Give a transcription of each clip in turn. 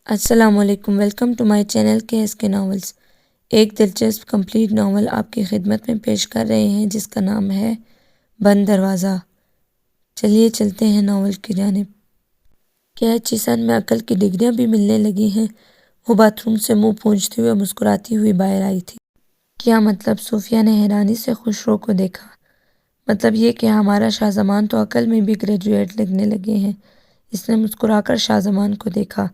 السلام علیکم، welcome to my channel کے ایس کے ناولس۔ ایک دلچسپ کمپلیٹ ناول آپ کی خدمت میں پیش کر رہے ہیں جس کا نام ہے بند دروازہ۔ چلیے چلتے ہیں ناول کی جانب۔ کیا چیسن میں عقل کی ڈگریاں بھی ملنے لگی ہیں؟ وہ باتھ روم سے منہ پونچھتی ہوئی مسکراتی ہوئی باہر آئی تھی۔ کیا مطلب؟ صوفیہ نے حیرانی سے خسرو کو دیکھا۔ مطلب یہ کہ ہمارا شاہ زمان تو عقل میں بھی گریجویٹ لگنے لگے ہیں۔ اس نے مسکرا کر شاہ زمان کو دیکھا۔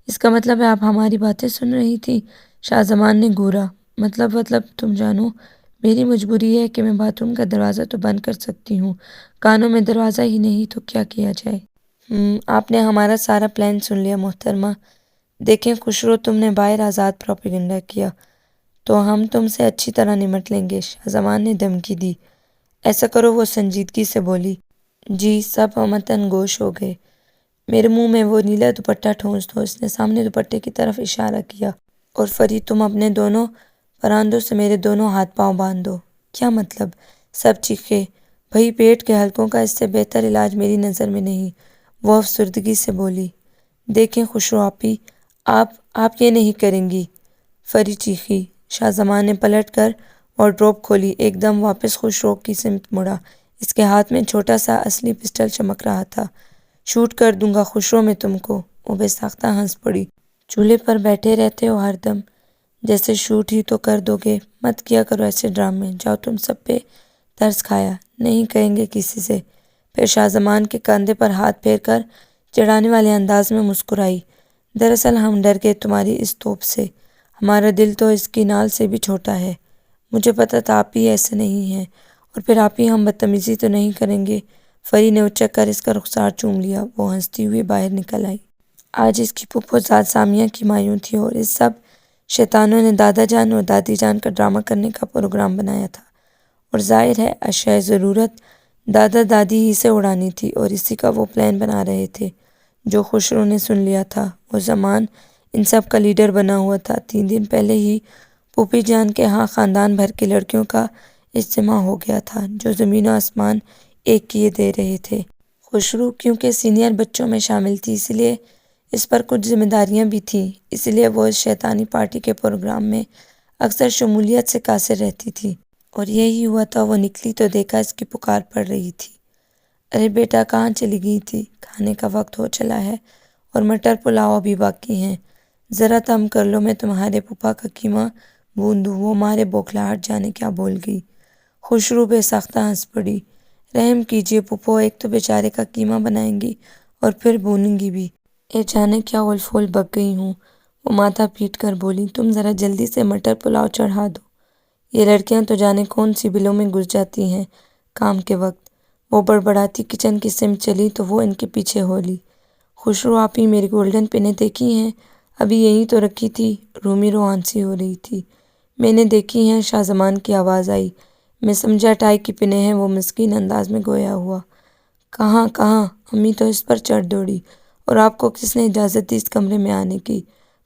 اس کا مطلب ہے آپ ہماری باتیں سن رہی تھی؟ شاہ زمان نے گھورا۔ مطلب تم جانو، میری مجبوری ہے کہ میں باتھ روم کا دروازہ تو بند کر سکتی ہوں، کانوں میں دروازہ ہی نہیں تو کیا کیا جائے؟ آپ نے ہمارا سارا پلان سن لیا محترمہ۔ دیکھیں خسرو، تم نے باہر آزاد پروپیگنڈا کیا تو ہم تم سے اچھی طرح نمٹ لیں گے، شاہ زمان نے دھمکی دی۔ ایسا کرو، وہ سنجیدگی سے بولی۔ جی، سب ہمتن گوش ہو گئے۔ میرے منہ میں وہ نیلا دوپٹہ ٹھونس دو، اس نے سامنے دوپٹے کی طرف اشارہ کیا۔ اور فری، تم اپنے دونوں پراندوں سے میرے دونوں ہاتھ پاؤں باندھ دو۔ کیا مطلب؟ سب چیخے۔ بھئی پیٹ کے حلقوں کا اس سے بہتر علاج میری نظر میں نہیں، وہ افسردگی سے بولی۔ دیکھیں خسرو آپی، آپ یہ نہیں کریں گی، فری چیخی۔ شاہ زمان نے پلٹ کر وارڈروب کھولی، ایک دم واپس خسرو کی سمت مڑا۔ اس کے ہاتھ میں چھوٹا سا اصلی پسٹل چمک رہا تھا۔ شوٹ کر دوں گا خسرو میں تم کو، وہ بے ساختہ ہنس پڑی۔ چولہے پر بیٹھے رہتے ہو ہر دم، جیسے شوٹ ہی تو کر دو گے، مت کیا کرو ایسے ڈرامے، جاؤ تم سب پہ ترس کھایا، نہیں کہیں گے کسی سے۔ پھر شاہ زمان کے کندھے پر ہاتھ پھیر کر چڑھانے والے انداز میں مسکرائی۔ دراصل ہم ڈر گئے تمہاری اس توپ سے، ہمارا دل تو اس کی نال سے بھی چھوٹا ہے۔ مجھے پتا تھا آپ ہی ایسے نہیں ہیں، اور پھر آپ ہی ہم بدتمیزی تو نہیں کریں گے۔ فری نے اچک کر اس کا رخسار چوم لیا، وہ ہنستی ہوئی باہر نکل آئی۔ آج اس کی پھپھو زاد سامیہ کی مایوں تھی اور اس سب شیطانوں نے دادا جان اور دادی جان کا ڈرامہ کرنے کا پروگرام بنایا تھا، اور ظاہر ہے اشیائے ضرورت دادا دادی ہی سے اڑانی تھی، اور اسی کا وہ پلان بنا رہے تھے جو خسرو نے سن لیا تھا۔ وہ زمان ان سب کا لیڈر بنا ہوا تھا۔ 3 دن پہلے ہی پھوپھی جان کے ہاں خاندان بھر کے لڑکیوں کا اجتماع ہو گیا تھا جو زمین و آسمان ایک کیے دے رہے تھے۔ خسرو کیونکہ سینئر بچوں میں شامل تھی، اس لیے اس پر کچھ ذمہ داریاں بھی تھیں، اس لیے وہ اس شیطانی پارٹی کے پروگرام میں اکثر شمولیت سے قاصر رہتی تھی۔ اور یہی ہوا تھا، وہ نکلی تو دیکھا اس کی پکار پڑ رہی تھی۔ ارے بیٹا، کہاں چلی گئی تھی؟ کھانے کا وقت ہو چلا ہے اور مٹر پلاؤ بھی باقی ہیں، ذرا تم کر لو، میں تمہارے پھوپھا کا قیمہ بھون دوں۔ وہ مارے بوکھلاہٹ جانے کیا بول گئی۔ خسرو بے ساختہ ہنس پڑی۔ رحم کیجیے پھوپھو، ایک تو بیچارے کا قیمہ بنائیں گی اور پھر بھونیں گی بھی۔ اے جانے کیا اول پھول بک گئی ہوں، وہ ماتھا پیٹ کر بولی۔ تم ذرا جلدی سے مٹر پلاؤ چڑھا دو، یہ لڑکیاں تو جانے کون سی بلوں میں گھس جاتی ہیں کام کے وقت۔ وہ بڑبڑاتی کچن کی سمت چلی تو وہ ان کے پیچھے ہو لی۔ خسرو آپی، میری گولڈن پنیں دیکھی ہیں؟ ابھی یہیں تو رکھی تھی، رومی رومانسی ہو رہی تھی۔ میں نے دیکھی ہیں، شاہ زمان کی آواز آئی۔ میں سمجھا ٹائی کی پنیں ہیں، وہ مسکین انداز میں گویا ہوا۔ کہاں کہاں؟ امی تو اس پر چڑھ دوڑی۔ اور آپ کو کس نے اجازت دی اس کمرے میں آنے کی؟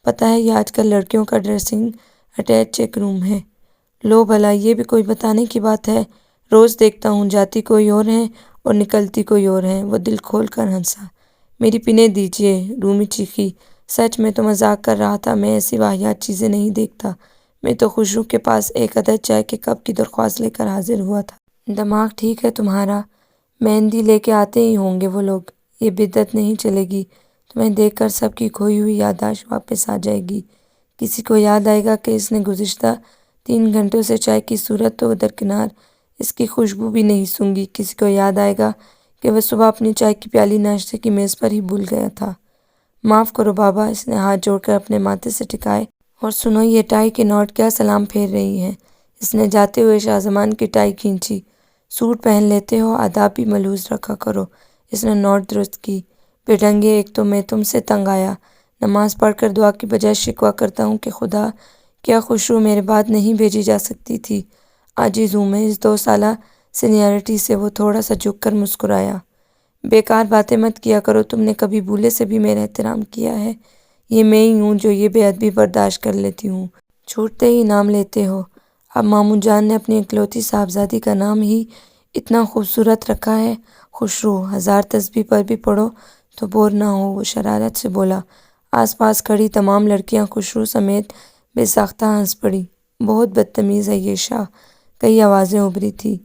پتہ ہے یہ آج کل لڑکیوں کا ڈریسنگ اٹیچ چیک روم ہے۔ لو بھلا، یہ بھی کوئی بتانے کی بات ہے؟ روز دیکھتا ہوں، جاتی کوئی اور ہیں اور نکلتی کوئی اور ہیں۔ وہ دل کھول کر ہنسا۔ میری پنیں دیجیے، رومی چیخی۔ سچ میں تو مذاق کر رہا تھا، میں ایسی واہیات چیزیں نہیں دیکھتا۔ میں تو خسرو کے پاس ایک عدد چائے کے کپ کی درخواست لے کر حاضر ہوا تھا۔ دماغ ٹھیک ہے تمہارا؟ مہندی لے کے آتے ہی ہوں گے وہ لوگ۔ یہ بدعت نہیں چلے گی، تمہیں دیکھ کر سب کی کھوئی ہوئی یادداشت واپس آ جائے گی۔ کسی کو یاد آئے گا کہ اس نے گزشتہ 3 گھنٹوں سے چائے کی صورت تو درکنار اس کی خوشبو بھی نہیں سونگھی۔ کسی کو یاد آئے گا کہ وہ صبح اپنی چائے کی پیالی ناشتے کی میز پر ہی بھول گیا تھا۔ معاف کرو بابا، اس نے ہاتھ جوڑ کر اپنے ماتھے سے ٹکائے۔ اور سنو، یہ ٹائی کے نوٹ کیا سلام پھیر رہی ہیں؟ اس نے جاتے ہوئے شاہ زمان کی ٹائی کھینچی۔ سوٹ پہن لیتے ہو، آداب بھی ملحوظ رکھا کرو، اس نے نوٹ درست کی۔ بے ڈھنگے، ایک تو میں تم سے تنگ آیا، نماز پڑھ کر دعا کی بجائے شکوہ کرتا ہوں کہ خدا، کیا خسرو میرے بعد نہیں بھیجی جا سکتی تھی؟ عاجز ہوں میں اس 2 سالہ سینیارٹی سے، وہ تھوڑا سا جھک کر مسکرایا۔ بیکار باتیں مت کیا کرو، تم نے کبھی بھولے سے بھی میرا احترام کیا ہے؟ یہ میں ہی ہوں جو یہ بے ادبی برداشت کر لیتی ہوں، چھوٹتے ہی نام لیتے ہو۔ اب ماموں جان نے اپنی اکلوتی صاحبزادی کا نام ہی اتنا خوبصورت رکھا ہے۔ خسرو، 1000 تسبیح پر بھی پڑھو تو بور نہ ہو، وہ شرارت سے بولا۔ آس پاس کھڑی تمام لڑکیاں خوشرو سمیت بے ساختہ ہنس پڑی۔ بہت بدتمیز ہے یہ شاہ، کئی آوازیں ابھری تھی۔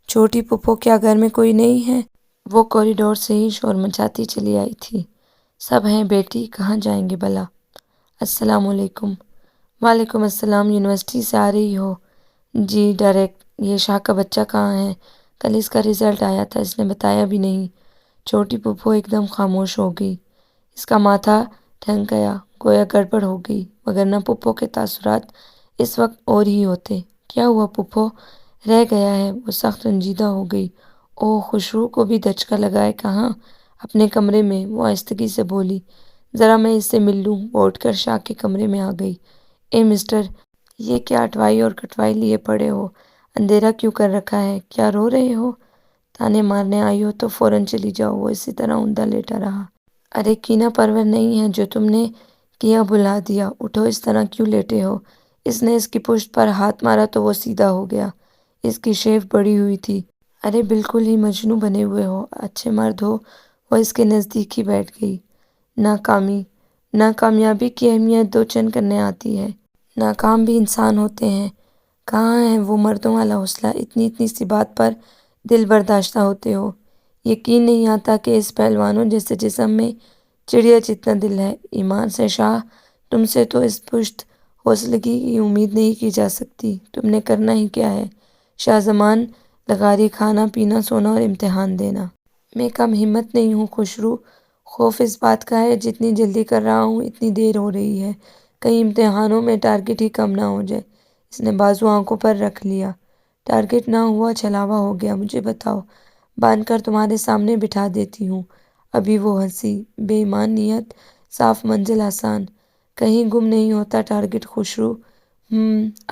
چھوٹی پھپھو، کیا گھر میں کوئی نہیں ہے؟ وہ کوریڈور سے ہی شور مچاتی چلی آئی تھی۔ سب ہیں بیٹی، کہاں جائیں گے بھلا؟ السلام علیکم۔ وعلیکم السلام۔ یونیورسٹی سے آ رہی ہو؟ جی ڈائریکٹ۔ یہ شاہ کا بچہ کہاں ہے؟ کل اس کا رزلٹ آیا تھا، اس نے بتایا بھی نہیں۔ چھوٹی پھپھو ایک دم خاموش ہو گئی۔ اس کا ماتھا ٹھنک گیا، گویا گڑبڑ ہو گئی، وگرنہ پھپھو کے تاثرات اس وقت اور ہی ہوتے۔ کیا ہوا پھپھو؟ رہ گیا ہے۔ وہ سخت رنجیدہ ہو گئی۔ اوہ، خوشرو کو بھی دھچکا لگا ہے۔ کہاں؟ اپنے کمرے میں، وہ آہستگی سے بولی۔ ذرا میں اس سے مل لوں۔ وہ اٹھ کر شاہ کے کمرے میں آ گئی۔ اے مسٹر، یہ کیا اٹوائی اور کٹوائی لیے پڑے ہو؟ اندھیرا کیوں کر رکھا ہے؟ کیا رو رہے ہو؟ تانے مارنے آئی ہو تو فوراً چلی جاؤ۔ وہ اسی طرح اوندا لیٹا رہا۔ ارے کینہ پرور نہیں ہے جو تم نے کیا، بھلا دیا۔ اٹھو، اس طرح کیوں لیٹے ہو؟ اس نے اس کی پشت پر ہاتھ مارا تو وہ سیدھا ہو گیا۔ اس کی شیو بڑھی ہوئی تھی۔ ارے بالکل ہی مجنوں بنے ہوئے ہو، اچھے مرد ہو۔ وہ اس کے نزدیک ہی بیٹھ گئی۔ ناکامی، ناکامیابی کی اہمیت دو چند کرنے آتی ہے۔ ناکام بھی انسان ہوتے ہیں۔ کہاں ہے وہ مردوں والا حوصلہ؟ اتنی سی بات پر دل برداشتہ ہوتے ہو۔ یقین نہیں آتا کہ اس پہلوانوں جیسے جسم میں چڑیا جتنا دل ہے۔ ایمان سے شاہ، تم سے تو اس پشت حوصلگی کی امید نہیں کی جا سکتی۔ تم نے کرنا ہی کیا ہے؟ شاہ زمان لغاری، کھانا پینا، سونا اور امتحان دینا۔ میں کم ہمت نہیں ہوں خوشرو۔ خوف اس بات کا ہے جتنی جلدی کر رہا ہوں اتنی دیر ہو رہی ہے، کہیں امتحانوں میں ٹارگٹ ہی کم نہ ہو جائے۔ اس نے بازو آنکھوں پر رکھ لیا۔ ٹارگٹ نہ ہوا، چھلاوا ہو گیا۔ مجھے بتاؤ، باندھ کر تمہارے سامنے بٹھا دیتی ہوں۔ ابھی وہ ہنسی۔ بے ایمان نیت، صاف منزل آسان، کہیں گم نہیں ہوتا ٹارگٹ خوشرو۔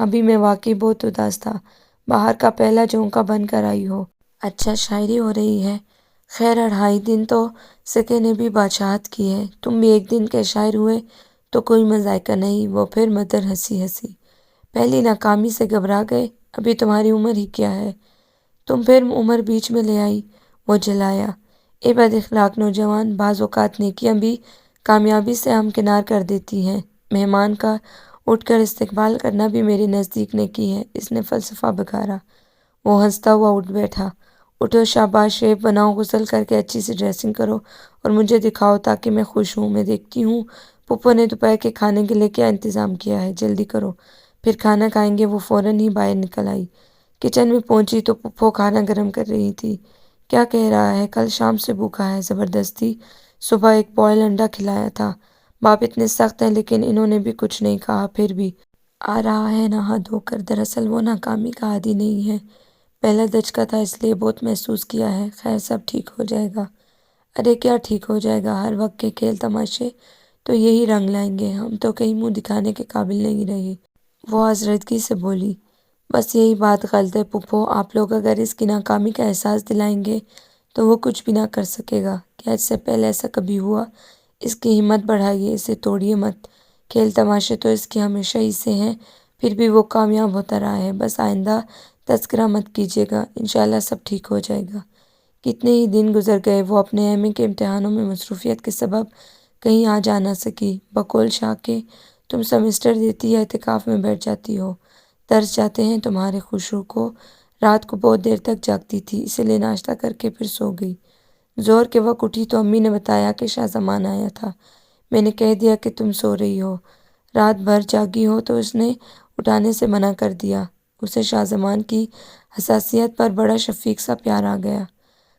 ابھی میں واقعی بہت اداس تھا۔ باہر کا پہلا جھونکا بن کر آئی ہو۔ اچھا، شاعری ہو رہی ہے۔ خیر، 2.5 دن تو سکے نے بھی بادشاہت کی ہے۔ تم بھی ایک دن کے شاعر ہوئے تو کوئی مذائقہ نہیں۔ وہ پھر مدر ہنسی۔ پہلی ناکامی سے گھبرا گئے؟ ابھی تمہاری عمر ہی کیا ہے؟ تم پھر عمر بیچ میں لے آئی۔ وہ جھلایا۔ اے بد اخلاق نوجوان، بعض اوقات نیکیاں بھی کامیابی سے ہمکنار کر دیتی ہیں۔ مہمان کا اٹھ کر استقبال کرنا بھی میرے نزدیک نیکی ہے۔ اس نے فلسفہ بکھارا۔ وہ ہنستا ہوا اٹھ بیٹھا۔ اٹھو، شاباش، شیو بناؤ، غسل کر کے اچھی سی ڈریسنگ کرو اور مجھے دکھاؤ تاکہ میں خوش ہوں۔ میں دیکھتی ہوں پھپھو نے دوپہر کے کھانے کے لیے کیا انتظام کیا ہے۔ جلدی کرو، پھر کھانا کھائیں گے۔ وہ فوراً ہی باہر نکل آئی۔ کچن میں پہنچی تو پھپھو کھانا گرم کر رہی تھی۔ کیا کہہ رہا ہے؟ کل شام سے بھوکا ہے زبردستی۔ صبح ایک بوائل انڈا کھلایا تھا۔ باپ اتنے سخت ہیں لیکن انہوں نے بھی کچھ نہیں کہا۔ پھر بھی آ رہا ہے نہا دھو کر۔ دراصل وہ ناکامی کا عادی نہیں ہے۔ پہلا دھچکا تھا اس لیے بہت محسوس کیا ہے۔ خیر، سب ٹھیک ہو جائے گا۔ ارے کیا ٹھیک ہو جائے گا؟ ہر وقت کے کھیل تماشے تو یہی رنگ لائیں گے۔ ہم تو کہیں منہ دکھانے کے قابل نہیں رہے۔ وہ آزردگی سے بولی۔ بس یہی بات غلط ہے پھپھو۔ آپ لوگ اگر اس کی ناکامی کا احساس دلائیں گے تو وہ کچھ بھی نہ کر سکے گا۔ کیا اس سے پہلے ایسا کبھی ہوا؟ اس کی ہمت بڑھائیے، اسے توڑیے مت۔ کھیل تماشے تو اس کے ہمیشہ ہی سے ہیں، پھر بھی وہ کامیاب ہوتا رہا ہے۔ بس آئندہ تذکرہ مت کیجیے گا۔ انشاءاللہ سب ٹھیک ہو جائے گا۔ کتنے ہی دن گزر گئے۔ وہ اپنے ایم اے کے امتحانوں میں مصروفیت کے سبب کہیں آ جا نہ سکی۔ بقول شاہ کے تم سمسٹر دیتی یا اعتکاف میں بیٹھ جاتی ہو؟ درس جاتے ہیں تمہارے؟ خوشرو کو رات کو بہت دیر تک جاگتی تھی، اسی لیے ناشتہ کر کے پھر سو گئی۔ ظہر کے وقت اٹھی تو امی نے بتایا کہ شاہ زمان آیا تھا۔ میں نے کہہ دیا کہ تم سو رہی ہو، رات بھر جاگی ہو، تو اس نے اٹھانے سے منع کر دیا۔ اسے شاہ زمان کی حساسیت پر بڑا شفیق سا پیار آ گیا۔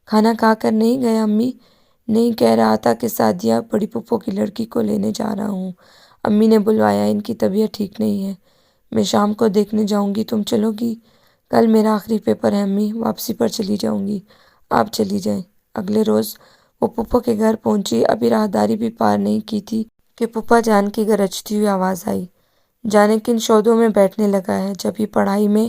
کھانا کھا کر نہیں گیا امی؟ نہیں، کہہ رہا تھا کہ سعدیہ بڑی پھپھو کی لڑکی کو لینے جا رہا ہوں۔ امی نے بلوایا، ان کی طبیعت ٹھیک نہیں ہے۔ میں شام کو دیکھنے جاؤں گی، تم چلو گی؟ کل میرا آخری پیپر ہے امی، واپسی پر چلی جاؤں گی۔ آپ چلی جائیں۔ اگلے روز وہ پھپھو کے گھر پہنچی۔ ابھی راہداری بھی پار نہیں کی تھی کہ پھپھا جان کی گرجتی ہوئی آواز آئی۔ جانے کن شودوں میں بیٹھنے لگا ہے، جبھی پڑھائی میں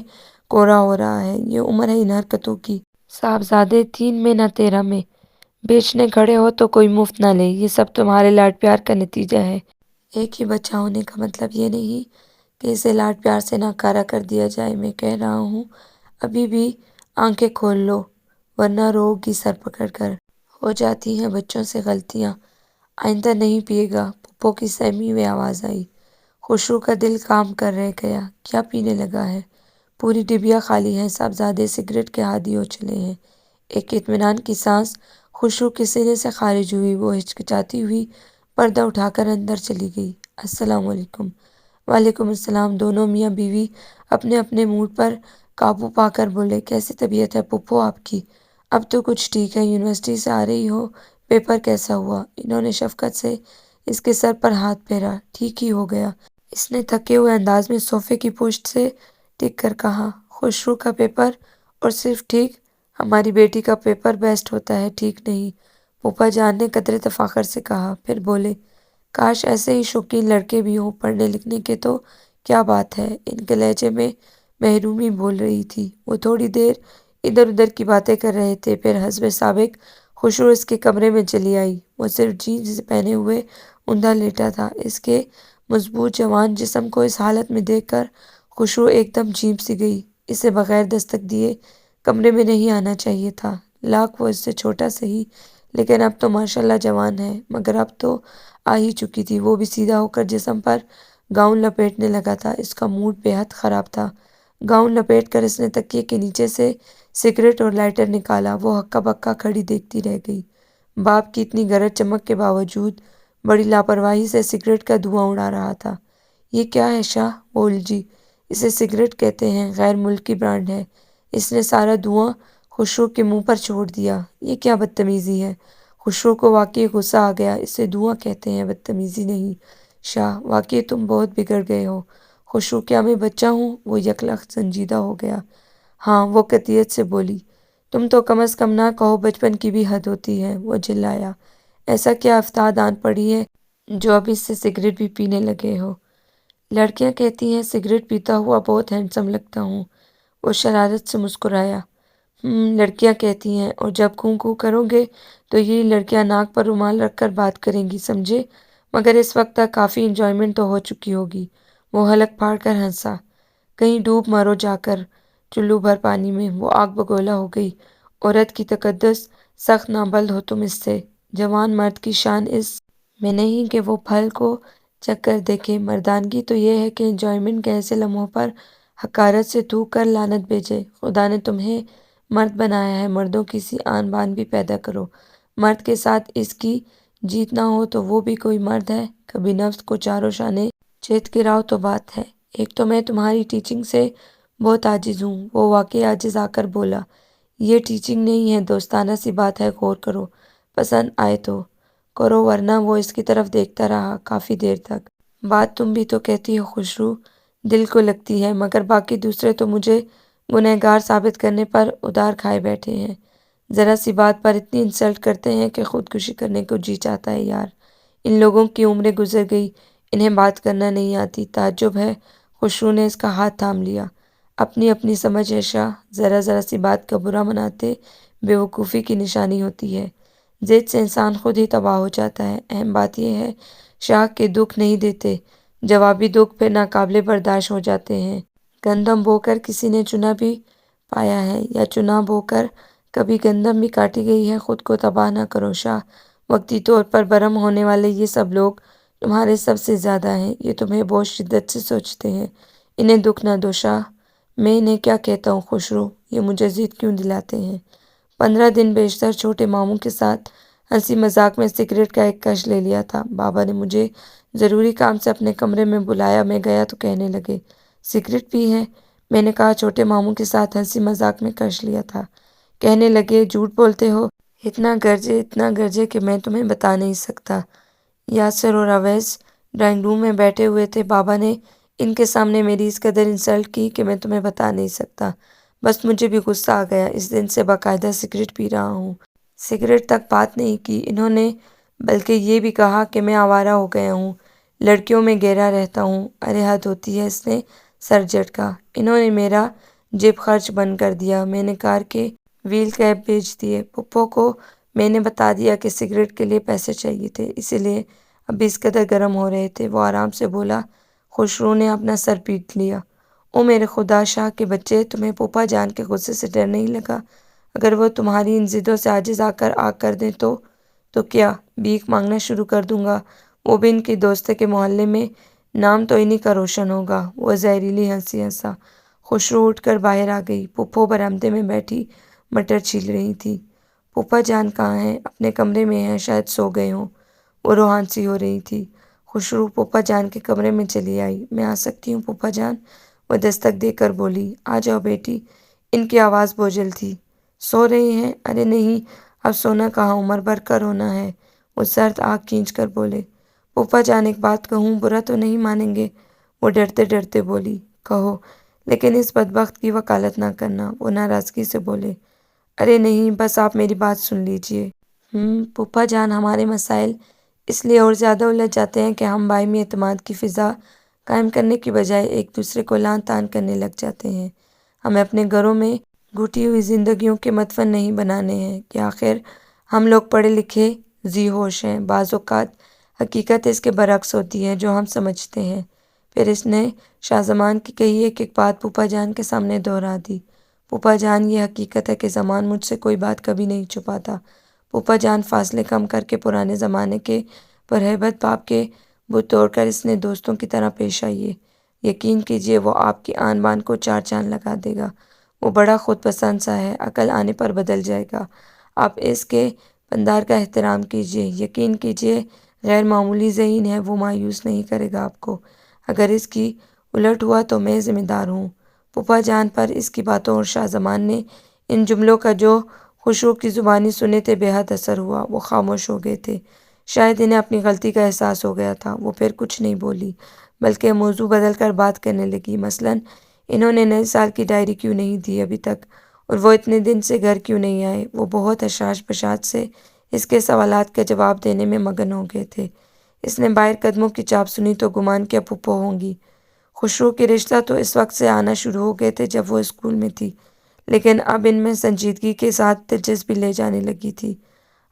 کوڑا ہو رہا ہے۔ یہ عمر ہے ان حرکتوں کی۔ صاحبزادے 3 میں نہ 13 میں بیچنے کھڑے ہو تو کوئی مفت نہ لے۔ یہ سب تمہارے لاڈ پیار کا نتیجہ ہے۔ ایک ہی بچہ ہونے کا مطلب یہ نہیں کہ اسے لاڈ پیار سے ناکارہ کر دیا جائے۔ میں کہہ رہا ہوں ابھی بھی آنکھیں کھول لو ورنہ رو گی سر پکڑ کر۔ ہو جاتی ہیں بچوں سے غلطیاں۔ آئندہ نہیں پیے گا؟ پھپھو کی سہمی ہوئی آواز آئی۔ خوشرو کا دل کام کر رہ گیا۔ کیا پینے لگا ہے؟ پوری ڈبیا خالی ہے، صاحبزادے سگریٹ کے عادی ہو چلے ہیں۔ ایک اطمینان کی سانس خوشرو کے سینے سے خارج ہوئی۔ وہ ہچکچاتی ہوئی پردہ اٹھا کر اندر چلی گئی۔ السلام علیکم۔ وعلیکم السلام۔ دونوں میاں بیوی اپنے اپنے موڈ پر قابو پا کر بولے، کیسی طبیعت ہے پھپھو آپ کی؟ اب تو کچھ ٹھیک ہے۔ یونیورسٹی سے آ رہی ہو؟ پیپر کیسا ہوا؟ انہوں نے شفقت سے اس کے سر پر ہاتھ پھیرا۔ ٹھیک ہی ہو گیا، اس نے تھکے ہوئے انداز میں صوفے کی پشت سے ٹک کر کہا۔ خوشرو کا پیپر؟ اور صرف ٹھیک؟ ہماری بیٹی کا پیپر بیسٹ ہوتا ہے، ٹھیک نہیں، پھوپھا جان نے قدرے تفاخر سے کہا۔ پھر بولے، کاش ایسے ہی شوقین لڑکے بھی ہوں، پڑھنے لکھنے کے تو کیا بات ہے۔ ان کے لہجے میں محرومی بول رہی تھی۔ وہ تھوڑی دیر ادھر ادھر کی باتیں کر رہے تھے، پھر حسب سابق خوشرو اس کے کمرے میں چلی آئی۔ وہ صرف جینز پہنے ہوئے اوندا لیٹا تھا۔ اس کے مضبوط جوان جسم کو اس حالت میں دیکھ کر خوشرو ایک دم چیپ سی گئی۔ اسے بغیر دستک دیے کمرے میں نہیں آنا چاہیے تھا۔ لاکھ وہ اس سے چھوٹا سہی، لیکن اب تو ماشاءاللہ جوان ہے، مگر اب تو آ ہی چکی تھی۔ وہ بھی سیدھا ہو کر جسم پر گاؤن لپیٹنے لگا تھا۔ اس کا موڈ بے حد خراب تھا۔ گاؤن لپیٹ کر اس نے تکیے کے نیچے سے سگریٹ اور لائٹر نکالا۔ وہ ہکا بکا کھڑی دیکھتی رہ گئی۔ باپ کی اتنی گرج چمک کے باوجود بڑی لاپرواہی سے سگریٹ کا دھواں اڑا رہا تھا۔ یہ کیا ہے شاہ؟ وہ الجھی۔ اسے سگریٹ کہتے ہیں، غیر ملکی برانڈ ہے۔ اس نے سارا دھواں خوشرو کے منہ پر چھوڑ دیا۔ یہ کیا بدتمیزی ہے؟ خوشرو کو واقعی غصہ آ گیا۔ اسے دھواں کہتے ہیں، بدتمیزی نہیں۔ شاہ، واقعی تم بہت بگڑ گئے ہو۔ خوشرو، کیا میں بچہ ہوں؟ وہ یک لخت سنجیدہ ہو گیا۔ ہاں، وہ قطعیت سے بولی۔ تم تو کم از کم نہ کہو بچپن کی بھی حد ہوتی ہے۔ وہ چلایا۔ ایسا کیا آفتاب آن پڑی ہے جو اب اس سے سگریٹ بھی پینے لگے ہو؟ لڑکیاں کہتی ہیں سگریٹ پیتا ہوا بہت ہینڈسم لگتا ہوں۔ وہ شرارت سے مسکرایا۔ لڑکیاں کہتی ہیں، اور جب کوں کوں کرو گے تو یہی لڑکیاں ناک پر رومال رکھ کر بات کریں گی، سمجھے؟ مگر اس وقت تک کافی انجوائمنٹ تو ہو چکی ہوگی۔ وہ حلق پھاڑ کر ہنسا۔ کہیں ڈوب مرو جا کر چلو بھر پانی میں۔ وہ آگ بگولا ہو گئی۔ عورت کی تقدس، سخت نابلد ہو تم اس سے۔ جوان مرد کی شان اس میں نہیں کہ وہ پھل کو چکھ کر دیکھے۔ مردانگی تو یہ ہے کہ انجوائمنٹ کے ایسے لمحوں پر حقارت سے تھوک کر لعنت بھیجے۔ خدا نے تمہیں مرد بنایا ہے، مردوں کی سی آن بان بھی پیدا کرو۔ مرد کے ساتھ اس کی جیت نہ ہو تو وہ بھی کوئی مرد ہے؟ کبھی نفس کو چاروں شانے چیت گراؤ تو بات ہے۔ ایک تو میں تمہاری ٹیچنگ سے بہت عاجز ہوں۔ وہ واقعی عاجز آ کر بولا۔ یہ ٹیچنگ نہیں ہے، دوستانہ سی بات ہے، غور کرو، پسند آئے تو کرو ورنہ۔ وہ اس کی طرف دیکھتا رہا کافی دیر تک۔ بات تم بھی تو کہتی ہو خوشرو، دل کو لگتی ہے، مگر باقی دوسرے تو مجھے گنہگار ثابت کرنے پر ادار کھائے بیٹھے ہیں۔ ذرا سی بات پر اتنی انسلٹ کرتے ہیں کہ خودکشی کرنے کو جی چاہتا ہے یار۔ ان لوگوں کی عمریں گزر گئی، انہیں بات کرنا نہیں آتی۔ تعجب ہے؟ خوشرو نے اس کا ہاتھ تھام لیا۔ اپنی اپنی سمجھ ہے شاہ، ذرا ذرا سی بات کا برا مناتے بے وقوفی کی نشانی ہوتی ہے۔ ضد سے انسان خود ہی تباہ ہو جاتا ہے۔ اہم بات یہ ہے شاہ کہ دکھ نہیں دیتے، جوابی دکھ پھر ناقابل برداشت ہو جاتے ہیں۔ گندم بو کر کسی نے چنا بھی پایا ہے، یا چنا بو کر کبھی گندم بھی کاٹی گئی ہے؟ خود کو تباہ نہ کرو شاہ، وقتی طور پر برہم ہونے والے یہ سب لوگ تمہارے سب سے زیادہ ہیں۔ یہ تمہیں بہت شدت سے سوچتے ہیں، انہیں دکھ نہ دو شاہ۔ میں انہیں کیا کہتا ہوں خوشرو، یہ مجھے ضد کیوں دلاتے ہیں؟ 15 دن بیشتر چھوٹے ماموں کے ساتھ ہنسی مذاق میں سگریٹ کا ایک کش لے لیا تھا۔ بابا نے مجھے ضروری کام سے اپنے کمرے میں بلایا، میں گیا تو کہنے لگے، سگریٹ پی ہے؟ میں نے کہا چھوٹے ماموں کے ساتھ ہنسی مذاق میں کش لیا تھا۔ کہنے لگے، جھوٹ بولتے ہو، اتنا گرجے کہ میں تمہیں بتا نہیں سکتا۔ یاسر اور اویس ڈرائنگ روم میں بیٹھے ہوئے تھے۔ بابا نے ان کے سامنے میری اس قدر انسلٹ کی کہ میں تمہیں بتا نہیں سکتا۔ بس مجھے بھی غصہ آ گیا۔ اس دن سے باقاعدہ سگریٹ پی رہا ہوں۔ سگریٹ تک بات نہیں کی انہوں نے، بلکہ یہ بھی کہا کہ میں آوارہ ہو گیا ہوں، لڑکیوں میں گہرا رہتا ہوں۔ ارے حد ہوتی ہے، اس نے سر جھٹکا۔ انہوں نے میرا جیب خرچ بند کر دیا، میں نے کار کے وہیل کیپ بیچ دیے، پھپھو کو میں نے بتا دیا کہ سگریٹ کے لیے پیسے چاہیے تھے، اسی لیے اب بھی اس قدر گرم ہو رہے تھے۔ وہ آرام سے بولا۔ خوشرو نے اپنا سر پیٹ لیا۔ او میرے خدا، شاہ کے بچے، تمہیں پھوپھا جان کے غصے سے ڈر نہیں لگا؟ اگر وہ تمہاری ان ضدوں سے عاجز آ کر دیں تو کیا بھیک مانگنا شروع کر دوں گا؟ وہ بھی ان کی دوستوں کے محلے میں نام تو انہی کا روشن ہوگا۔ وہ زہریلی ہنسی ہنسا۔ خوشرو اٹھ کر باہر آ گئی۔ پھپھو برآمدے میں بیٹھی مٹر چھیل رہی تھی۔ پھوپھا جان کہاں ہیں؟ اپنے کمرے میں ہیں، شاید سو گئے ہوں۔ وہ روحان سی ہو رہی تھی۔ خوشرو پھوپھا جان کے کمرے میں چلی آئی۔ میں آ سکتی ہوں پھوپھا جان؟ وہ دستک دے کر بولی۔ آ جاؤ بیٹی۔ ان کی آواز بوجھل تھی۔ سو رہے ہیں؟ ارے نہیں، اب سونا کہاں، عمر بھر کا رونا ہے۔ وہ سرد آنکھ کھینچ کر بولے۔ پھوپھا جان ایک بات کہوں، برا تو نہیں مانیں گے؟ وہ ڈرتے ڈرتے بولی۔ کہو، لیکن اس بدبخت کی وکالت نہ کرنا۔ وہ ناراضگی سے بولے۔ ارے نہیں، بس آپ میری بات سن لیجئے۔ پھوپھا جان، ہمارے مسائل اس لیے اور زیادہ الجھ جاتے ہیں کہ ہم باہمی اعتماد کی فضا قائم کرنے کی بجائے ایک دوسرے کو لعن طعن کرنے لگ جاتے ہیں۔ ہمیں اپنے گھروں میں گھٹی ہوئی زندگیوں کے مدفن نہیں بنانے ہیں کہ آخر ہم لوگ پڑھے لکھے ذی ہوش ہیں۔ بعض اوقات حقیقت اس کے برعکس ہوتی ہے جو ہم سمجھتے ہیں۔ پھر اس نے شاہ زمان کی کہی ایک ایک بات پھوپھا جان کے سامنے دہرا دی۔ پھوپھا جان، یہ حقیقت ہے کہ زمان مجھ سے کوئی بات کبھی نہیں چھپاتا۔ پھوپھا جان، فاصلے کم کر کے پرانے زمانے کے پرہیبت باپ کے بت توڑ کر اس نے دوستوں کی طرح پیش آئیے۔ یقین کیجئے وہ آپ کی آن بان کو چار چاند لگا دے گا۔ وہ بڑا خود پسند سا ہے، عقل آنے پر بدل جائے گا۔ آپ اس کے پندار کا احترام کیجئے۔ یقین کیجئے غیر معمولی ذہین ہے، وہ مایوس نہیں کرے گا آپ کو۔ اگر اس کی الٹ ہوا تو میں ذمہ دار ہوں۔ پھوپھا جان پر اس کی باتوں اور شاہ زمان نے ان جملوں کا جو خوشرو کی زبانی سنے تھے بے حد اثر ہوا۔ وہ خاموش ہو گئے تھے۔ شاید انہیں اپنی غلطی کا احساس ہو گیا تھا۔ وہ پھر کچھ نہیں بولی، بلکہ موضوع بدل کر بات کرنے لگی۔ مثلاً انہوں نے نئے سال کی ڈائری کیوں نہیں دی ابھی تک، اور وہ اتنے دن سے گھر کیوں نہیں آئے۔ وہ بہت حشاش بشاش سے اس کے سوالات کا جواب دینے میں مگن ہو گئے تھے۔ اس نے باہر قدموں کی چاپ سنی تو گمان کیا پھپھو ہوں گی۔ خوشرو کے رشتہ تو اس وقت سے آنا شروع ہو گئے تھے جب وہ اسکول میں تھی، لیکن اب ان میں سنجیدگی کے ساتھ دلچسپی لے جانے لگی تھی۔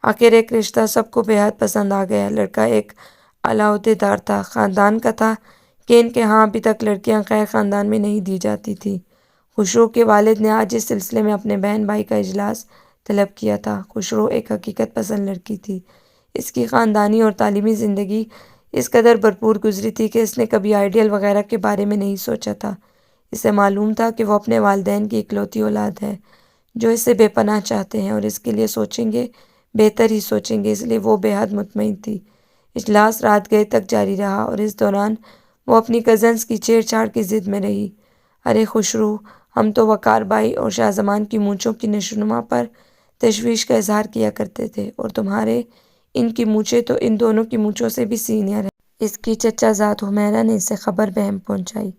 آخر ایک رشتہ سب کو بے حد پسند آ گیا۔ لڑکا ایک اعلیٰ عہدے دار تھا، خاندان کا تھا کہ ان کے ہاں ابھی تک لڑکیاں خیر خاندان میں نہیں دی جاتی تھیں۔ خوشرو کے والد نے آج اس سلسلے میں اپنے بہن بھائی کا اجلاس طلب کیا تھا۔ خوشرو ایک حقیقت پسند لڑکی تھی۔ اس کی خاندانی اور تعلیمی زندگی اس قدر بھرپور گزری تھی کہ اس نے کبھی آئیڈیل وغیرہ کے بارے میں نہیں سوچا تھا۔ اسے معلوم تھا کہ وہ اپنے والدین کی اکلوتی اولاد ہے جو اسے بے پناہ چاہتے ہیں اور اس کے لیے سوچیں گے، بہتر ہی سوچیں گے، اس لیے وہ بے حد مطمئن تھی۔ اجلاس رات گئے تک جاری رہا اور اس دوران وہ اپنی کزنز کی چھیڑ چھاڑ کی ضد میں رہی۔ ارے خوشرو، ہم تو وقار بھائی اور شاہ زمان کی مونچھوں کی نشوونما پر تشویش کا اظہار کیا کرتے تھے، اور تمہارے ان کی مونچھیں تو ان دونوں کی مونچھوں سے بھی سینئر ہیں۔ اس کی چچا زاد حمیرہ نے اسے خبر بہم پہنچائی۔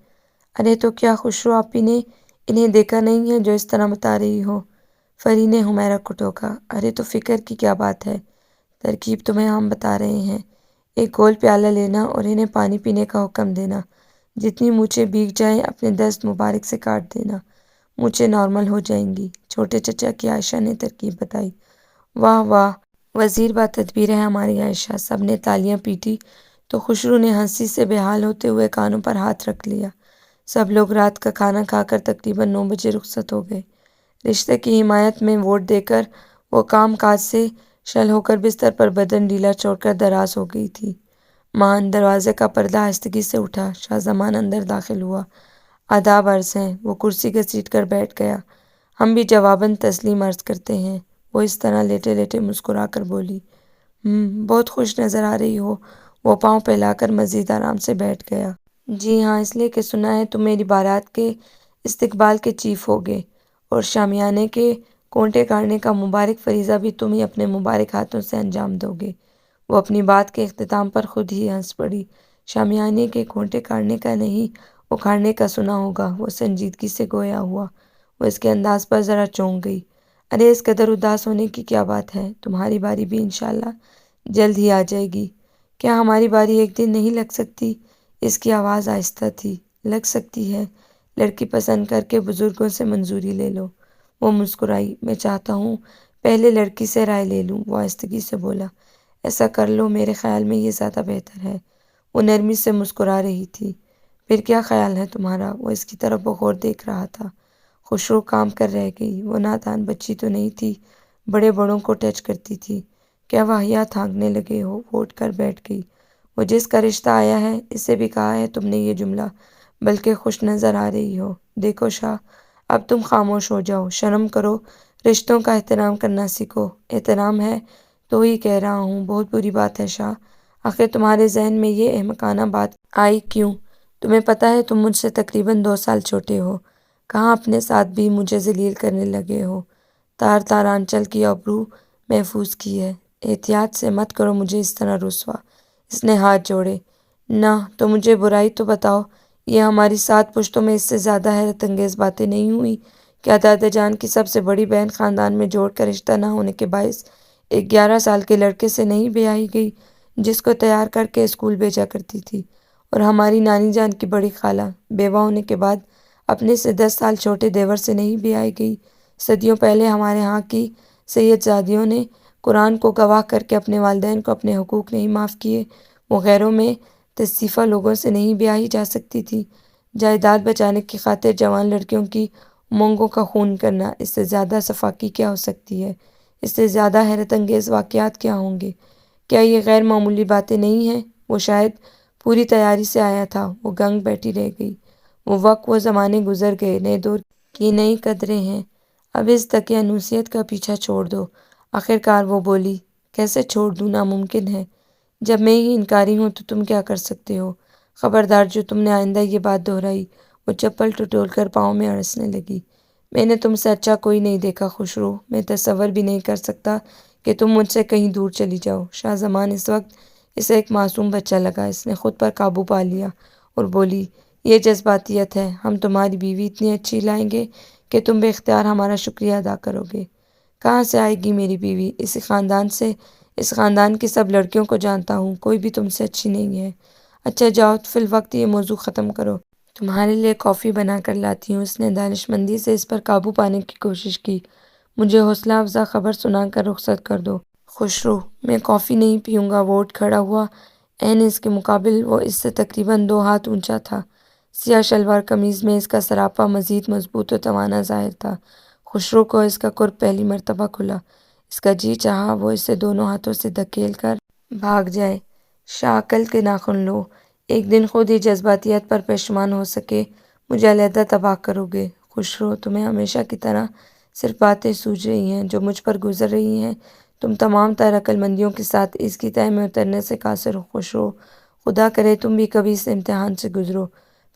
ارے تو کیا خوشرو آپی نے انہیں دیکھا نہیں ہے جو اس طرح بتا رہی ہو؟ فری نے حمیرہ کو ٹوکا۔ ارے تو فکر کی کیا بات ہے، ترکیب تمہیں ہم بتا رہے ہیں۔ ایک گول پیالہ لینا اور انہیں پانی پینے کا حکم دینا۔ جتنی مونچھیں بھیگ جائیں اپنے دست مبارک سے کاٹ دینا، مونچھیں نارمل ہو جائیں گی۔ چھوٹے چچا کی عائشہ نے ترکیب بتائی۔ واہ واہ، وزیر با تدبیر ہے ہماری عائشہ۔ سب نے تالیاں پیٹی تو خوشرو نے ہنسی سے بے حال ہوتے ہوئے کانوں پر ہاتھ رکھ لیا۔ سب لوگ رات کا کھانا کھا کر تقریباً 9 بجے رخصت ہو گئے۔ رشتے کی حمایت میں ووٹ دے کر وہ کام کاج سے شل ہو کر بستر پر بدن ڈھیلا چھوڑ کر دراز ہو گئی تھی۔ ماہن دروازے کا پردہ آہستگی سے اٹھا۔ شاہ زمان اندر داخل ہوا۔ آداب عرض ہیں۔ وہ کرسی گھسیٹ کر بیٹھ گیا۔ ہم بھی جواباً تسلیم عرض کرتے ہیں۔ وہ اس طرح لیٹے لیٹے مسکرا کر بولی۔ بہت خوش نظر آ رہی ہو۔ وہ پاؤں پھیلا کر مزید آرام سے بیٹھ گیا۔ جی ہاں، اس لیے کہ سنا ہے تم میری بارات کے استقبال کے چیف ہوگے، اور شامیانے کے کونٹے کاٹنے کا مبارک فریضہ بھی تم ہی اپنے مبارک ہاتھوں سے انجام دو گے۔ وہ اپنی بات کے اختتام پر خود ہی ہنس پڑی۔ شامیانے کے کونٹے کاٹنے کا نہیں، اکھاڑنے کا سنا ہوگا۔ وہ سنجیدگی سے گویا ہوا۔ وہ اس کے انداز پر ذرا چونک گئی۔ ارے اس قدر اداس ہونے کی کیا بات ہے، تمہاری باری بھی انشاءاللہ جلد ہی آ جائے گی۔ کیا ہماری باری ایک دن نہیں لگ سکتی؟ اس کی آواز آہستہ تھی۔ لگ سکتی ہے، لڑکی پسند کر کے بزرگوں سے منظوری لے لو۔ وہ مسکرائی۔ میں چاہتا ہوں پہلے لڑکی سے رائے لے لوں، وہ آہستگی سے بولا۔ ایسا کر لو، میرے خیال میں یہ زیادہ بہتر ہے۔ وہ نرمی سے مسکرا رہی تھی۔ پھر کیا خیال ہے تمہارا؟ وہ اس کی طرف بغور دیکھ رہا تھا۔ خوشرو کام کر رہ گئی۔ وہ نادان بچی تو نہیں تھی، بڑے بڑوں کو ٹچ کرتی تھی۔ کیا واہیات ہانکنے لگے ہو؟ وہ اٹھ کر بیٹھ گئی۔ وہ جس کا رشتہ آیا ہے اسے بھی کہا ہے تم نے یہ جملہ، بلکہ خوش نظر آ رہی ہو۔ دیکھو شاہ، اب تم خاموش ہو جاؤ، شرم کرو، رشتوں کا احترام کرنا سیکھو۔ احترام ہے تو ہی کہہ رہا ہوں، بہت بری بات ہے شاہ۔ آخر تمہارے ذہن میں یہ احمقانہ بات آئی کیوں؟ تمہیں پتہ ہے تم مجھ سے تقریباً 2 سال چھوٹے ہو، کہاں اپنے ساتھ بھی مجھے ذلیل کرنے لگے ہو؟ تار تارانچل کی آبرو محفوظ کی ہے، احتیاط سے مت کرو مجھے اس طرح رسوا۔ اس نے ہاتھ جوڑے۔ نہ تو مجھے برائی تو بتاؤ، یہ ہماری 7 پشتوں میں اس سے زیادہ حیرت انگیز باتیں نہیں ہوئی؟ کیا دادا جان کی سب سے بڑی بہن خاندان میں جوڑ کا رشتہ نہ ہونے کے باعث ایک 11 سال کے لڑکے سے نہیں بیاہی گئی، جس کو تیار کر کے اسکول بھیجا کرتی تھی؟ اور ہماری نانی جان کی بڑی خالہ بیوہ ہونے کے بعد اپنے سے 10 سال چھوٹے دیور سے نہیں بیاہی گئی؟ صدیوں پہلے ہمارے ہاں کی سید زادیوں نے قرآن کو گواہ کر کے اپنے والدین کو اپنے حقوق نہیں معاف کیے؟ وہ غیروں میں تصیفہ لوگوں سے نہیں بیاہی جا سکتی تھی؟ جائیداد بچانے کی خاطر جوان لڑکیوں کی امنگوں کا خون کرنا، اس سے زیادہ سفاکی کیا ہو سکتی ہے؟ اس سے زیادہ حیرت انگیز واقعات کیا ہوں گے؟ کیا یہ غیر معمولی باتیں نہیں ہیں؟ وہ شاید پوری تیاری سے آیا تھا، وہ گنگ بیٹھی رہ گئی۔ وہ وقت، وہ زمانے گزر گئے، نئے دور کی نئی قدریں ہیں۔ اب اس تقی انوسیت کا پیچھا چھوڑ دو۔ آخرکار وہ بولی، کیسے چھوڑ دوں؟ ناممکن ہے۔ جب میں ہی انکاری ہوں تو تم کیا کر سکتے ہو؟ خبردار، جو تم نے آئندہ یہ بات دہرائی۔ وہ چپل ٹٹول کر پاؤں میں اڑسنے لگی۔ میں نے تم سے اچھا کوئی نہیں دیکھا خوشرو، میں تصور بھی نہیں کر سکتا کہ تم مجھ سے کہیں دور چلی جاؤ۔ شاہ زمان اس وقت اسے ایک معصوم بچہ لگا۔ اس نے خود پر قابو پا لیا اور بولی، یہ جذباتیت ہے، ہم تمہاری بیوی اتنی اچھی لائیں گے کہ تم بے اختیار ہمارا شکریہ ادا کرو گے۔ کہاں سے آئے گی میری بیوی؟ اسی خاندان سے، اس خاندان کی سب لڑکیوں کو جانتا ہوں، کوئی بھی تم سے اچھی نہیں ہے۔ اچھا جاؤ، فی الوقت یہ موضوع ختم کرو، تمہارے لیے کافی بنا کر لاتی ہوں۔ اس نے دانش مندی سے اس پر قابو پانے کی کوشش کی۔ مجھے حوصلہ افزا خبر سنا کر رخصت کر دو خوشرو، میں کافی نہیں پیوں گا۔ وہ اٹھ کھڑا ہوا۔ عین اس کے مقابل وہ اس سے تقریباً 2 ہاتھ اونچا تھا۔ سیاہ شلوار قمیض میں اس کا سراپا مزید مضبوط و توانا ظاہر تھا۔ خوشرو کو اس کا قرب پہلی مرتبہ کھلا۔ اس کا جی چاہا وہ اسے دونوں ہاتھوں سے دھکیل کر بھاگ جائے۔ شاہ، عقل کے ناخن لو، ایک دن خود ہی جذباتیت پر پشیمان ہو سکے مجھے علیحدہ تباہ کرو گے۔ خوشرو، تمہیں ہمیشہ کی طرح صرف باتیں سوجھ رہی ہیں جو مجھ پر گزر رہی ہیں۔ تم تمام تر عقل مندیوں کے ساتھ اس کی تہہ میں اترنے سے قاصر ہو خوشرو۔ خدا کرے تم بھی کبھی اس امتحان سے گزرو،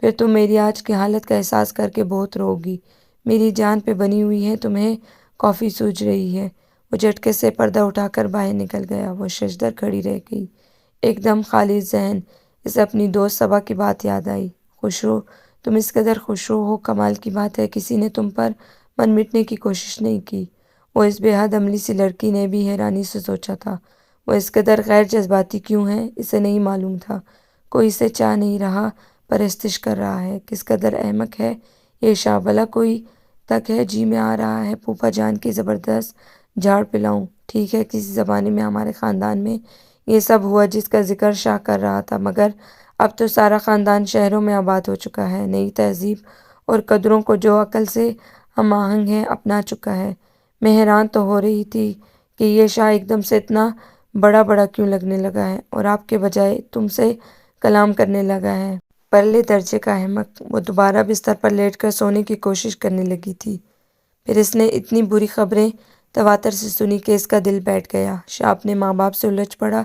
پھر تم میری آج کی حالت کا احساس کر کے بہت رو گی۔ میری جان پہ بنی ہوئی ہے، تمہیں کافی سوجھ رہی ہے۔ وہ جھٹکے سے پردہ اٹھا کر باہر نکل گیا۔ وہ ششدر کھڑی رہ گئی، ایک دم خالی ذہن۔ اسے اپنی دوست صبا کی بات یاد آئی۔ خوشرو، تم اس قدر خوشرو ہو، کمال کی بات ہے، کسی نے تم پر من مٹنے کی کوشش نہیں کی۔ وہ اس بے حد عملی سی لڑکی نے بھی حیرانی سے سوچا تھا، وہ اس قدر غیر جذباتی کیوں ہے؟ اسے نہیں معلوم تھا۔ کوئی اسے چاہ نہیں رہا، پرستش کر رہا ہے۔ کس قدر احمق ہے یہ شاہ، بھلا کوئی تک ہے جی میں آ رہا ہے پھوپھا جان کی زبردست جھاڑ پلاؤں۔ ٹھیک ہے، کسی زمانے میں ہمارے خاندان میں یہ سب ہوا جس کا ذکر شاہ کر رہا تھا، مگر اب تو سارا خاندان شہروں میں آباد ہو چکا ہے، نئی تہذیب اور قدروں کو جو عقل سے ہم آہنگ ہے اپنا چکا ہے۔ میں حیران تو ہو رہی تھی کہ یہ شاہ ایک دم سے اتنا بڑا بڑا کیوں لگنے لگا ہے اور آپ کے بجائے تم سے کلام کرنے لگا ہے۔ پرلے درجے کا احمق۔ وہ دوبارہ بستر پر لیٹ کر سونے کی کوشش کرنے لگی تھی۔ پھر اس نے اتنی بری خبریں تواتر سے سنی کہ اس کا دل بیٹھ گیا۔ شاہ اپنے ماں باپ سے الجھ پڑا۔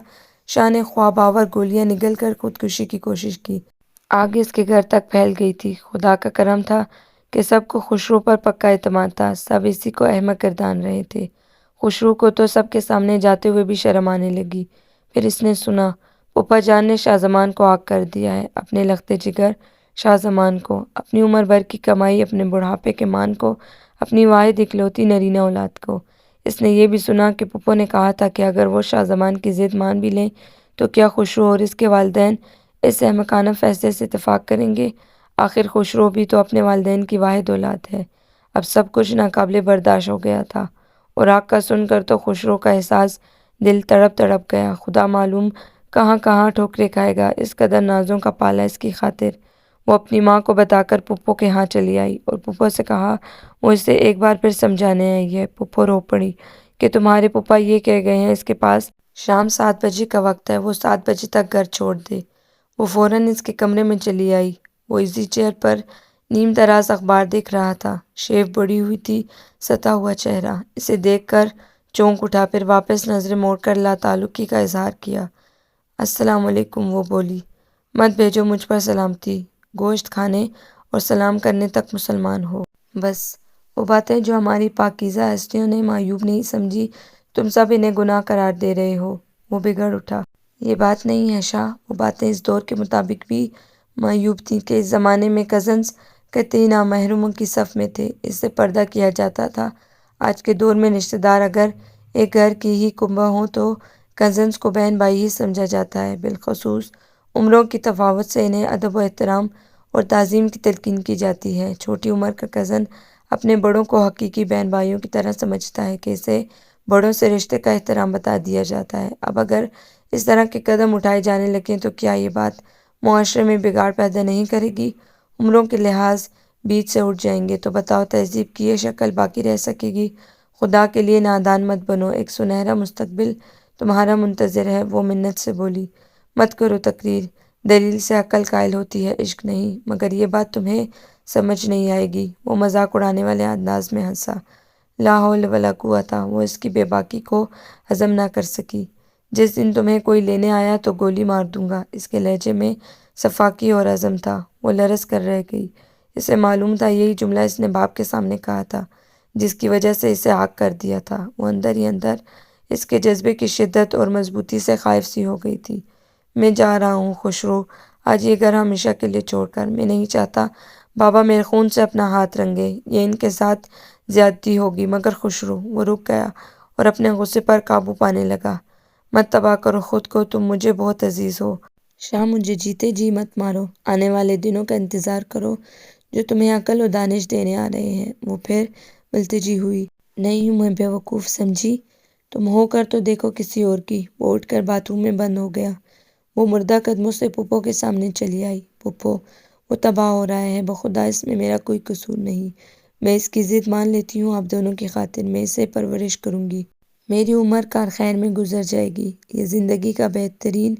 شاہ نے خواب آور گولیاں نگل کر خودکشی کی کوشش کی۔ آگ اس کے گھر تک پھیل گئی تھی۔ خدا کا کرم تھا کہ سب کو خوشرو پر پکا اعتماد تھا، سب اسی کو احمق گردان رہے تھے۔ خوشرو کو تو سب کے سامنے جاتے ہوئے بھی شرم آنے لگی۔ پھر اس نے سنا، پھوپھا جان نے شاہ زمان کو عاق کر دیا ہے، اپنے لخت جگر شاہ زمان کو، اپنی عمر بھر کی کمائی، اپنے بڑھاپے کے مان کو، اپنی واحد اکلوتی نرینہ اولاد کو۔ اس نے یہ بھی سنا کہ پھپھو نے کہا تھا کہ اگر وہ شاہ زمان کی ضد مان بھی لیں تو کیا خوشرو اور اس کے والدین اس احمقانہ فیصلے سے اتفاق کریں گے؟ آخر خوشرو بھی تو اپنے والدین کی واحد اولاد ہے۔ اب سب کچھ ناقابل برداشت ہو گیا تھا، اور آگ کا سن کر تو خوشرو کا احساس دل تڑپ تڑپ گیا۔ خدا معلوم کہاں کہاں ٹھوکریں کھائے گا، اس قدر نازوں کا پالا اس کی خاطر۔ وہ اپنی ماں کو بتا کر پھپھو کے ہاں چلی آئی اور پھپھو سے کہا وہ اسے ایک بار پھر سمجھانے آئی ہے۔ پھپھو رو پڑی کہ تمہارے پھپھا یہ کہہ گئے ہیں اس کے پاس شام 7 بجے کا وقت ہے، وہ 7 بجے تک گھر چھوڑ دے۔ وہ فوراً اس کے کمرے میں چلی آئی۔ وہ ایزی چیئر پر نیم دراز اخبار دیکھ رہا تھا۔ شیو بڑی ہوئی تھی، ستا ہوا چہرہ۔ اسے دیکھ کر چونک اٹھا، پھر واپس نظریں موڑ کر لا تعلقی کا اظہار کیا۔ السلام علیکم، وہ بولی۔ مت بھیجو مجھ پر سلامتی، گوشت کھانے اور سلام کرنے تک مسلمان ہو۔ بس وہ باتیں جو ہماری پاکیزہ ہستیوں نے معیوب نہیں سمجھی، تم سب انہیں گناہ قرار دے رہے ہو۔ وہ بگڑ اٹھا۔ یہ بات نہیں ہے شاہ، وہ باتیں اس دور کے مطابق بھی معیوب تھیں کہ اس زمانے میں کزنز قطعی نامحرموں کی صف میں تھے، اس سے پردہ کیا جاتا تھا۔ آج کے دور میں رشتہ دار اگر ایک گھر کی ہی کنبہ ہوں تو کزنز کو بہن بھائی ہی سمجھا جاتا ہے۔ بالخصوص عمروں کی تفاوت سے انہیں ادب و احترام اور تعظیم کی تلقین کی جاتی ہے۔ چھوٹی عمر کا کزن اپنے بڑوں کو حقیقی بہن بھائیوں کی طرح سمجھتا ہے کہ اسے بڑوں سے رشتے کا احترام بتا دیا جاتا ہے۔ اب اگر اس طرح کے قدم اٹھائے جانے لگیں تو کیا یہ بات معاشرے میں بگاڑ پیدا نہیں کرے گی؟ عمروں کے لحاظ بیچ سے اٹھ جائیں گے تو بتاؤ تہذیب کی یہ شکل باقی رہ سکے گی؟ خدا کے لیے نادان مت بنو، ایک سنہرا مستقبل تمہارا منتظر ہے، وہ منت سے بولی۔ مت کرو تقریر، دلیل سے عقل قائل ہوتی ہے، عشق نہیں۔ مگر یہ بات تمہیں سمجھ نہیں آئے گی۔ وہ مذاق اڑانے والے انداز میں ہنسا۔ لا حول ولا قوت، وہ اس کی بے باکی کو ہضم نہ کر سکی۔ جس دن تمہیں کوئی لینے آیا تو گولی مار دوں گا۔ اس کے لہجے میں سفاکی اور عزم تھا۔ وہ لرز کر رہ گئی۔ اسے معلوم تھا یہی جملہ اس نے باپ کے سامنے کہا تھا، جس کی وجہ سے اسے عاق کر دیا تھا۔ وہ اندر ہی اندر اس کے جذبے کی شدت اور مضبوطی سے خائف سی ہو گئی تھی۔ میں جا رہا ہوں خوشرو، آج یہ گھر ہمیشہ کے لیے چھوڑ کر۔ میں نہیں چاہتا بابا میرے خون سے اپنا ہاتھ رنگے، یہ ان کے ساتھ زیادتی ہوگی۔ مگر خوشرو، وہ رک گیا اور اپنے غصے پر قابو پانے لگا۔ مت تباہ کرو خود کو، تم مجھے بہت عزیز ہو۔ شاہ، مجھے جیتے جی مت مارو، آنے والے دنوں کا انتظار کرو جو تمہیں عقل و دانش دینے آ رہے ہیں۔ وہ پھر ملتجی ہوئی۔ نہیں ہوں میں بے وقوف سمجھی، تم ہو کر تو دیکھو کسی اور کی۔ وہ اٹھ کر باتھ روم میں بند ہو گیا۔ وہ مردہ قدموں سے پھپھو کے سامنے چلی آئی۔ پھپھو، وہ تباہ ہو رہا ہے، بخدا اس میں میرا کوئی قصور نہیں۔ میں اس کی ضد مان لیتی ہوں، آپ دونوں کی خاطر میں اسے پرورش کروں گی۔ میری عمر کار خیر میں گزر جائے گی، یہ زندگی کا بہترین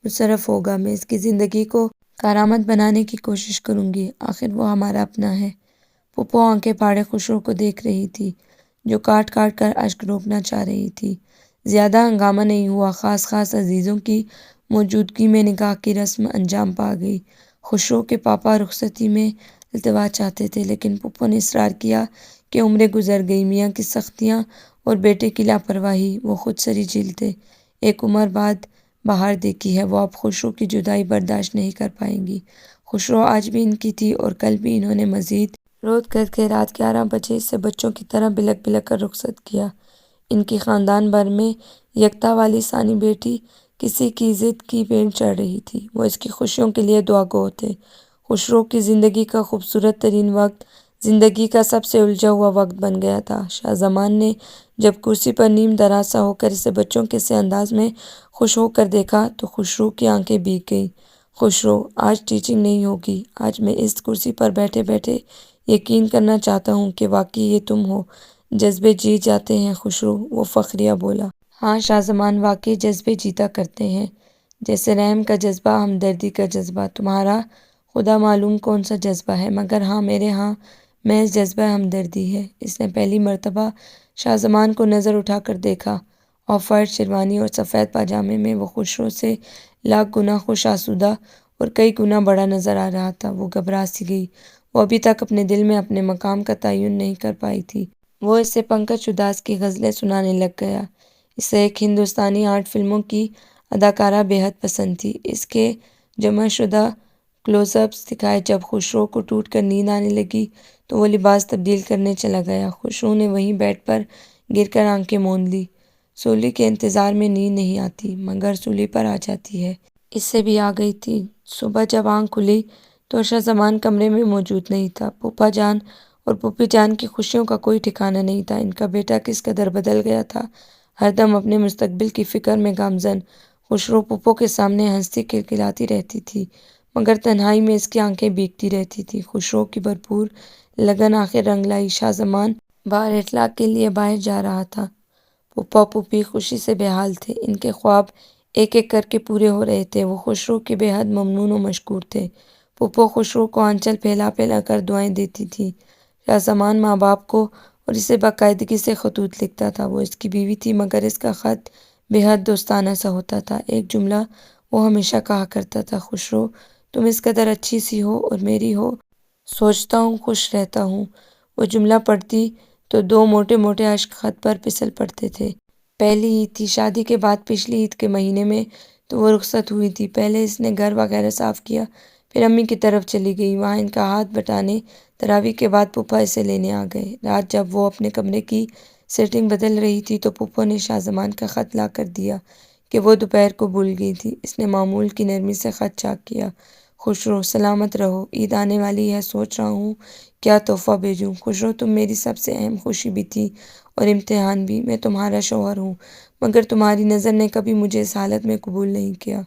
مصرف ہوگا۔ میں اس کی زندگی کو کارآمد بنانے کی کوشش کروں گی، آخر وہ ہمارا اپنا ہے۔ پھپھو آنکھیں پھاڑے خوشرو کو دیکھ رہی تھی، جو کاٹ کاٹ کر اشک روکنا چاہ رہی تھی۔ زیادہ ہنگامہ نہیں ہوا، خاص عزیزوں کی موجودگی میں نکاح کی رسم انجام پا گئی۔ خوشرو کے پاپا رخصتی میں التوا چاہتے تھے، لیکن پھپھو نے اصرار کیا کہ عمریں گزر گئی، میاں کی سختیاں اور بیٹے کی لاپرواہی وہ خود سری جھیلتے۔ ایک عمر بعد بہار دیکھی ہے، وہ اب خوشرو کی جدائی برداشت نہیں کر پائیں گی۔ خوشرو آج بھی ان کی تھی اور کل بھی۔ انہوں نے مزید رود کر کے رات 11 بجے اسے بچوں کی طرح بلک بلک کر رخصت کیا۔ ان کی خاندان بھر میں یکتا والی ثانی بیٹی کسی کی ضد کی بھیڑ چڑھ رہی تھی، وہ اس کی خوشیوں کے لیے دعا گو تھے۔ خوشرو کی زندگی کا خوبصورت ترین وقت، زندگی کا سب سے الجھا ہوا وقت بن گیا تھا۔ شاہ زمان نے جب کرسی پر نیم دراز سا ہو کر اسے بچوں کے سے انداز میں خوش ہو کر دیکھا تو خوشرو کی آنکھیں بھیگ گئیں۔ خوشرو، آج ٹیچنگ نہیں ہوگی، آج میں اس کرسی پر بیٹھے بیٹھے یقین کرنا چاہتا ہوں کہ واقعی یہ تم ہو۔ جذبے جیت جاتے ہیں خوشرو، وہ فخریہ بولا۔ ہاں شاہ زمان، واقعی جذبے جیتا کرتے ہیں، جیسے رحم کا جذبہ، ہمدردی کا جذبہ۔ تمہارا خدا معلوم کون سا جذبہ ہے، مگر ہاں میرے ہاں محض جذبہ ہمدردی ہے۔ اس نے پہلی مرتبہ شاہ زمان کو نظر اٹھا کر دیکھا۔ آف وائٹ شیروانی اور سفید پاجامے میں وہ خوشرو سے لاکھ گنا خوش آسودہ اور کئی گنا بڑا نظر آ رہا تھا۔ وہ گھبرا سی گئی، وہ ابھی تک اپنے دل میں اپنے مقام کا تعین نہیں کر پائی تھی۔ وہ اسے پنکج اداس کی غزلیں سنانے لگ گیا۔ اسے ایک ہندوستانی آرٹ فلموں کی اداکارہ بے حد پسند تھی۔ اس کے جمع شدہ کلوز اپس دکھائے۔ جب خوشرو کو ٹوٹ کر نیند آنے لگی تو وہ لباس تبدیل کرنے چلا گیا۔ خوشرو نے وہیں بیڈ پر گر کر آنکھیں موند لیں۔ سولی کے انتظار میں نیند نہیں آتی، مگر سولی پر آ جاتی ہے۔ اسے بھی آ گئی تھی۔ صبح جب آنکھ کھلی تو شاہ زمان کمرے میں موجود نہیں تھا۔ پھوپھا جان اور پھوپھی جان کی خوشیوں کا کوئی ٹھکانہ نہیں تھا۔ ان کا بیٹا کس قدر بدل گیا تھا، ہر دم اپنے مستقبل کی فکر میں گامزن۔ خوشرو پھوپھو کے سامنے ہنستی کھلکھلاتی رہتی تھی، مگر تنہائی میں اس کی آنکھیں بھیگتی رہتی تھیں۔ خوشرو کی بھرپور لگن آخر رنگ لائی۔ شاہ زمان باہر اطلاق کے لیے باہر جا رہا تھا۔ پھپھا پھوپھی خوشی سے بے حال تھے۔ ان کے خواب ایک ایک کر کے پورے ہو رہے تھے۔ وہ خسرو کے بے حد ممنون و مشکور تھے۔ پھپھو خسرو کو آنچل پھیلا پھیلا کر دعائیں دیتی تھی۔ شاہ زمان ماں باپ کو اور اسے باقاعدگی سے خطوط لکھتا تھا۔ وہ اس کی بیوی تھی مگر اس کا خط بے حد دوستانہ سا ہوتا تھا۔ ایک جملہ وہ ہمیشہ کہا کرتا تھا، خسرو تم اس قدر اچھی سی ہو اور میری ہو سوچتا ہوں خوش رہتا ہوں۔ وہ جملہ پڑھتی تو دو موٹے موٹے اشک خط پر پھسل پڑتے تھے۔ پہلی عید تھی شادی کے بعد، پچھلی عید کے مہینے میں تو وہ رخصت ہوئی تھی۔ پہلے اس نے گھر وغیرہ صاف کیا، پھر امی کی طرف چلی گئی۔ وہاں ان کا ہاتھ بٹانے، تراویح کے بعد پھپھا اسے لینے آ گئے۔ رات جب وہ اپنے کمرے کی سیٹنگ بدل رہی تھی تو پھپھو نے شاہ زمان کا خط لا کر دیا کہ وہ دوپہر کو بھول گئی تھی۔ اس نے معمول کی نرمی سے خط چاک کیا۔ خسرو سلامت رہو، عید آنے والی ہے، سوچ رہا ہوں کیا تحفہ بھیجوں۔ خسرو تم میری سب سے اہم خوشی بھی تھی اور امتحان بھی۔ میں تمہارا شوہر ہوں مگر تمہاری نظر نے کبھی مجھے اس حالت میں قبول نہیں کیا۔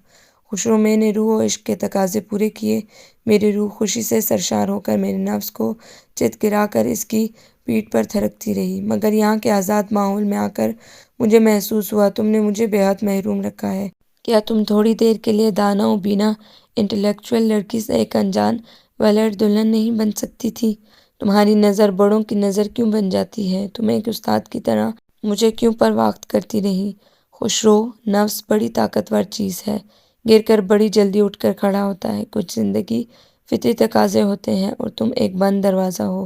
خسرو میں نے روح و عشق کے تقاضے پورے کیے۔ میری روح خوشی سے سرشار ہو کر میرے نفس کو چت گرا کر اس کی پیٹھ پر تھرکتی رہی، مگر یہاں کے آزاد ماحول میں آ کر مجھے محسوس ہوا تم نے مجھے بے حد محروم رکھا ہے۔ کیا تم تھوڑی دیر کے لیے دانا و بینا انٹلیکچوئل لڑکی سے ایک انجان ولڈ دلہن نہیں بن سکتی تھی؟ تمہاری نظر بڑوں کی نظر کیوں بن جاتی ہے؟ تم ایک استاد کی طرح مجھے کیوں پرواخت کرتی رہی؟ خسرو نفس بڑی طاقتور چیز ہے، گر کر بڑی جلدی اٹھ کر کھڑا ہوتا ہے۔ کچھ زندگی فطری تقاضے ہوتے ہیں اور تم ایک بند دروازہ ہو،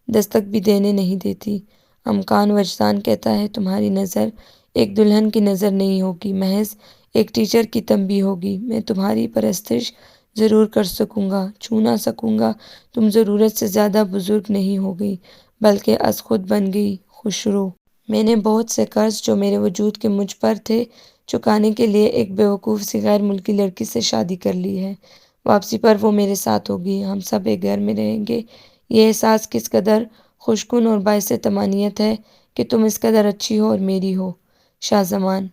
دستک بھی دینے نہیں دیتی۔ امکان وجدان کہتا ہے تمہاری نظر ایک دلہن کی نظر نہیں ہوگی، محض ایک ٹیچر کی تنبیہ ہوگی۔ میں تمہاری پرستش ضرور کر سکوں گا، چھو نہ سکوں گا، تم ضرورت سے زیادہ بزرگ نہیں ہو گئی بلکہ از خود بن گئی۔ خسرو میں نے بہت سے قرض جو میرے وجود کے مجھ پر تھے چکانے کے لیے ایک بیوقوف سی غیر ملکی لڑکی سے شادی کر لی ہے۔ واپسی پر وہ میرے ساتھ ہوگی، ہم سب ایک گھر میں رہیں گے۔ یہ احساس کس قدر خوشکن اور باعث طمانینت ہے کہ تم اس قدر اچھی ہو اور میری ہو۔ شاہ زمان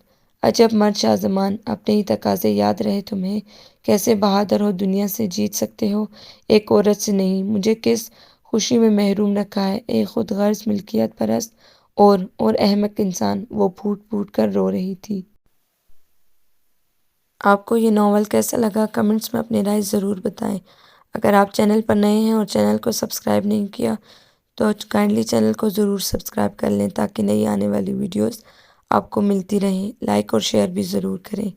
عجب مرد شاہ زمان، اپنے ہی تقاضے یاد رہے تمہیں؟ کیسے بہادر ہو، دنیا سے جیت سکتے ہو، ایک عورت سے نہیں۔ مجھے کس خوشی میں محروم رکھا ہے، ایک خود غرض ملکیت پرست اور احمق انسان۔ وہ پھوٹ پھوٹ کر رو رہی تھی۔ آپ کو یہ ناول کیسا لگا؟ کمنٹس میں اپنی رائے ضرور بتائیں۔ اگر آپ چینل پر نئے ہیں اور چینل کو سبسکرائب نہیں کیا تو کائنڈلی چینل کو ضرور سبسکرائب کر لیں تاکہ نئی آنے والی ویڈیوز آپ کو ملتی رہیں۔ لائک اور شیئر بھی ضرور کریں۔